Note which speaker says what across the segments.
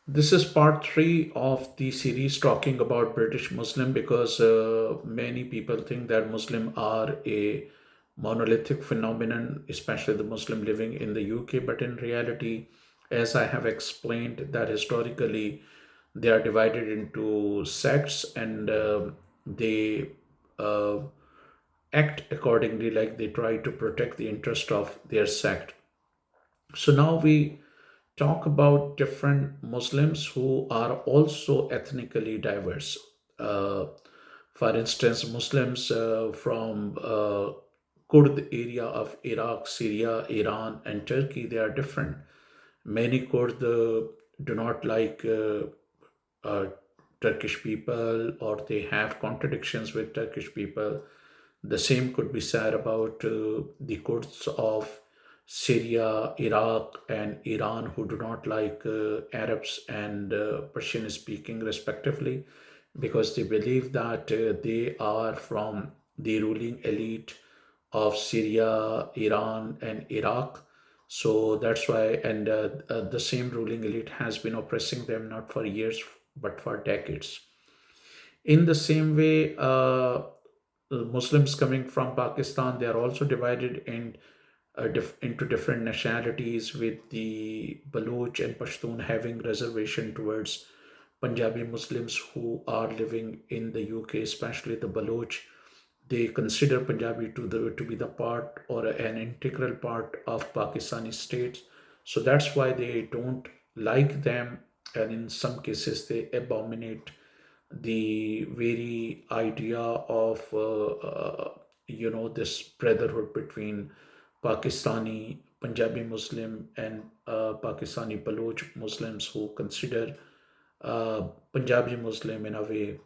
Speaker 1: This is part three of the series talking about British Muslim because many people think that Muslim are a monolithic phenomenon, especially the Muslim living in the UK. But in reality, as I have explained, that historically they are divided into sects and they uh, act accordingly, like they try to protect the interest of their sect. So now we talk about different Muslims who are also ethnically diverse. Uh, for instance, Muslims from Kurd area of Iraq, Syria, Iran, and Turkey, they are different. Many Kurd do not like uh, Turkish people, or they have contradictions with Turkish people. The same could be said about the Kurds of Syria, Iraq, and Iran, who do not like Arabs and Persian speaking, respectively, because they believe that they are from the ruling elite of Syria, Iran, and Iraq. So that's why, and the same ruling elite has been oppressing them not for years but for decades. In the same way, Muslims coming from Pakistan, they are also divided into different nationalities, with the Baloch and Pashtun having reservation towards Punjabi Muslims who are living in the UK, especially the Baloch. They consider Punjabi to be the part or an integral part of Pakistani states. So that's why they don't like them, and in some cases they abominate the very idea of this brotherhood between Pakistani Punjabi Muslim and Pakistani Baloch Muslims, who consider Punjabi Muslim in a way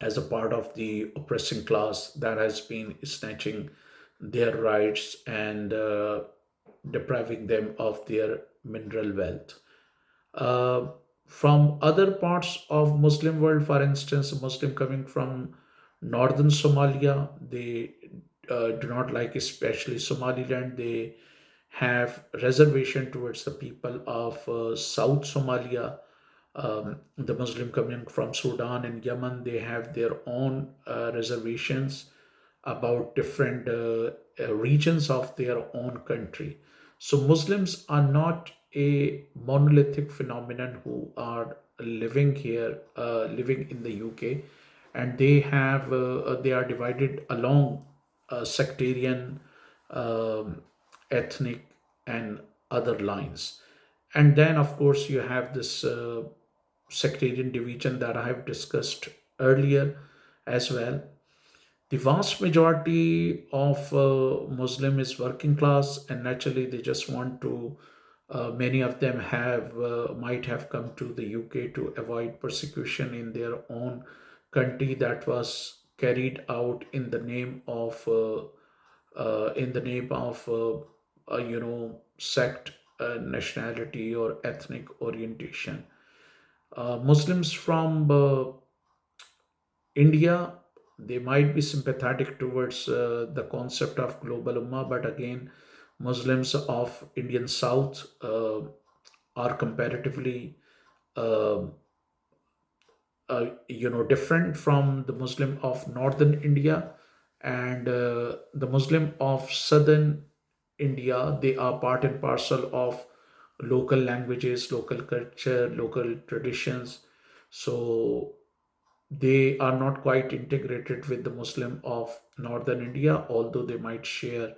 Speaker 1: as a part of the oppressing class that has been snatching their rights and depriving them of their mineral wealth. Uh, from other parts of Muslim world, for instance, a Muslim coming from northern Somalia, they do not like, especially Somaliland. They have reservation towards the people of South Somalia. The Muslim coming from Sudan and Yemen, they have their own reservations about different regions of their own country. So Muslims are not a monolithic phenomenon who are living here, living in the UK, and they are divided along sectarian, um, ethnic, and other lines. And then, of course, you have this sectarian division that I have discussed earlier as well. The vast majority of Muslim is working class, and naturally, they just want to. Many of them have might have come to the UK to avoid persecution in their own country that was carried out in the name of sect, nationality, or ethnic orientation. Muslims from India, they might be sympathetic towards the concept of global ummah, but again, Muslims of Indian South are comparatively, uh, different from the Muslim of Northern India, and the Muslim of Southern India. They are part and parcel of local languages, local culture, local traditions. So they are not quite integrated with the Muslim of Northern India, although they might share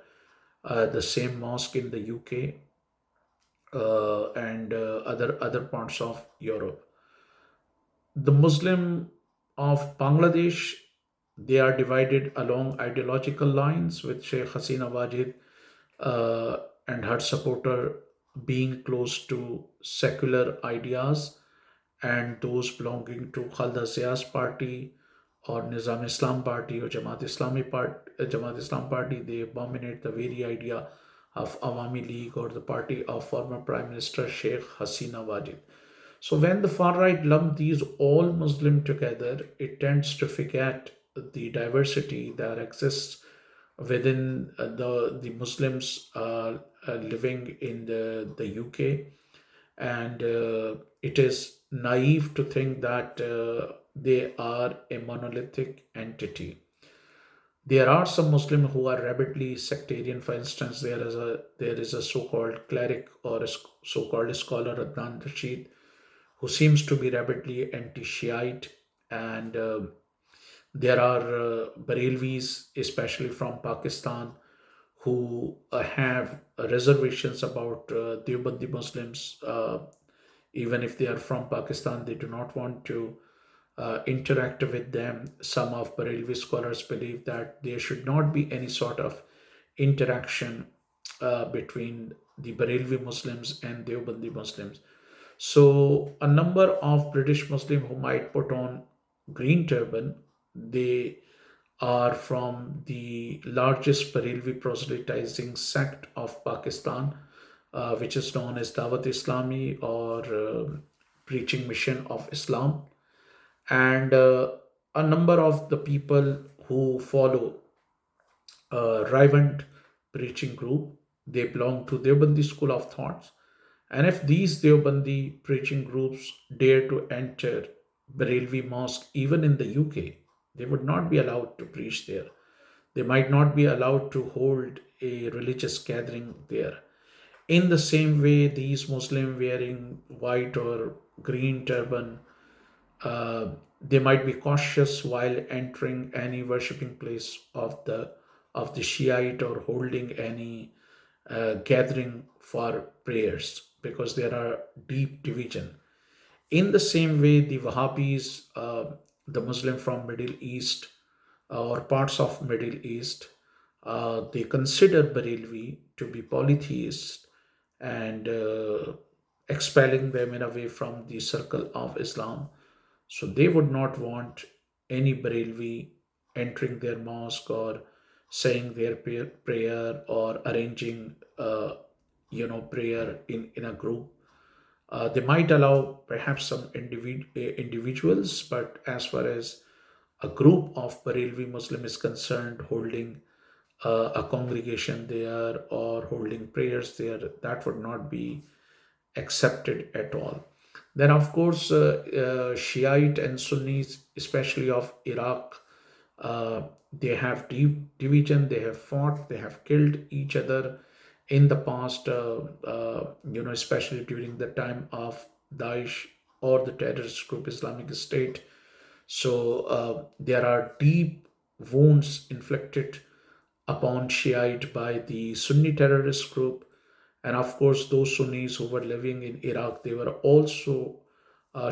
Speaker 1: the same mosque in the UK and other parts of Europe. The Muslim of Bangladesh, they are divided along ideological lines, with Sheikh Hasina Wajid and her supporter being close to secular ideas, and those belonging to Khalda Zia's party or Nizam Islam party or Jamaat Islam party, they abominate the very idea of Awami League or the party of former Prime Minister Sheikh Hasina Wajid. So when the far right lump these all Muslim together, it tends to forget the diversity that exists within the Muslims living in the UK. and it is naive to think that they are a monolithic entity. There are some Muslims who are rabidly sectarian. For instance, there is a so-called cleric or a so-called scholar Adnan Rashid who seems to be rabidly anti-Shiite, and there are Barelvis, especially from Pakistan, who have reservations about Deobandi Muslims. Even if they are from Pakistan, they do not want to interact with them. Some of Barelvi scholars believe that there should not be any sort of interaction between the Barelvi Muslims and Deobandi Muslims. So, a number of British Muslims who might put on green turban, they are from the largest Barelvi proselytizing sect of Pakistan, which is known as Dawat Islami, or Preaching Mission of Islam. And a number of the people who follow Rivand preaching group, they belong to Deobandi school of thoughts. And if these Deobandi preaching groups dare to enter Barelvi Mosque, even in the UK, they would not be allowed to preach there. They might not be allowed to hold a religious gathering there. In the same way, these Muslims wearing white or green turban, they might be cautious while entering any worshipping place of the Shiite, or holding any gathering for prayers, because there are deep division. In the same way, the Wahhabis, the Muslim from Middle East, or parts of Middle East, they consider Barelvi to be polytheists, and expelling them in a way from the circle of Islam. So they would not want any Barelvi entering their mosque, or saying their prayer, or arranging prayer in a group. They might allow perhaps some individuals, but as far as a group of Barelvi Muslim is concerned, holding a congregation there or holding prayers there, that would not be accepted at all. Then, of course, Shiite and Sunnis, especially of Iraq, they have deep division. They have fought. They have killed each other in the past. Especially during the time of Daesh or the terrorist group Islamic State. So there are deep wounds inflicted upon Shiite by the Sunni terrorist group. And of course, those Sunnis who were living in Iraq, they were also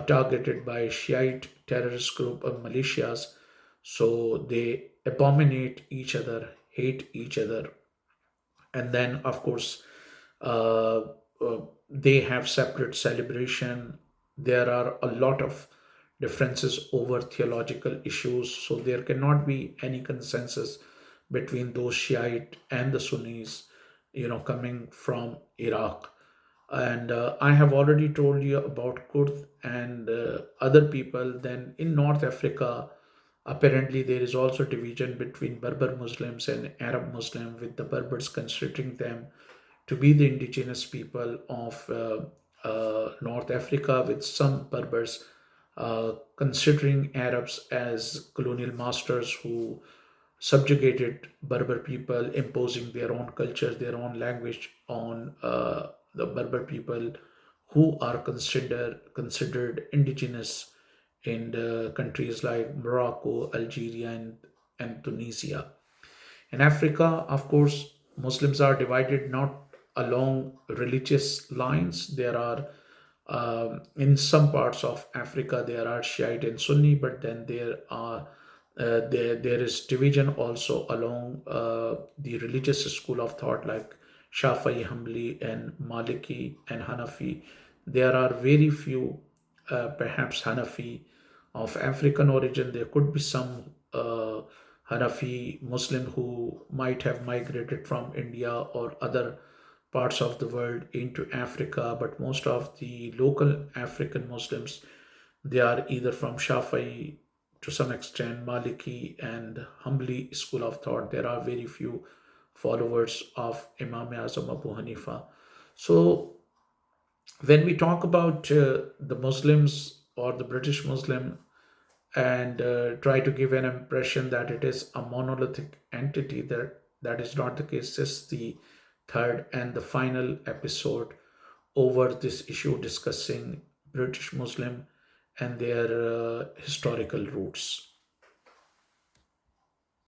Speaker 1: targeted by Shiite terrorist group of militias. So they abominate each other, hate each other. And then, of course, uh, they have separate celebration. There are a lot of differences over theological issues, so there cannot be any consensus between those Shiite and the Sunnis, coming from Iraq. And I have already told you about Kurd and other people. Then in North Africa, apparently there is also division between Berber Muslims and Arab Muslim, with the Berbers considering them to be the indigenous people of North Africa, with some Berbers considering Arabs as colonial masters who subjugated Berber people, imposing their own culture, their own language on the Berber people, who are considered indigenous in the countries like Morocco, Algeria, and Tunisia. In Africa, of course, Muslims are divided not along religious lines. There are in some parts of Africa there are Shiite and Sunni, but then there is division also along the religious school of thought, like Shafi, hanbali, and maliki and hanafi. There are very few, perhaps Hanafi of African origin. There could be some Hanafi Muslim who might have migrated from India or other parts of the world into Africa, but most of the local African Muslims, they are either from Shafi, to some extent Maliki and Hanbali school of thought. There are very few followers of Imam Azam Abu Hanifa. So When we talk about the Muslims or the British Muslim and try to give an impression that it is a monolithic entity, that is not the case. This is the third and the final episode over this issue discussing British Muslim and their historical roots.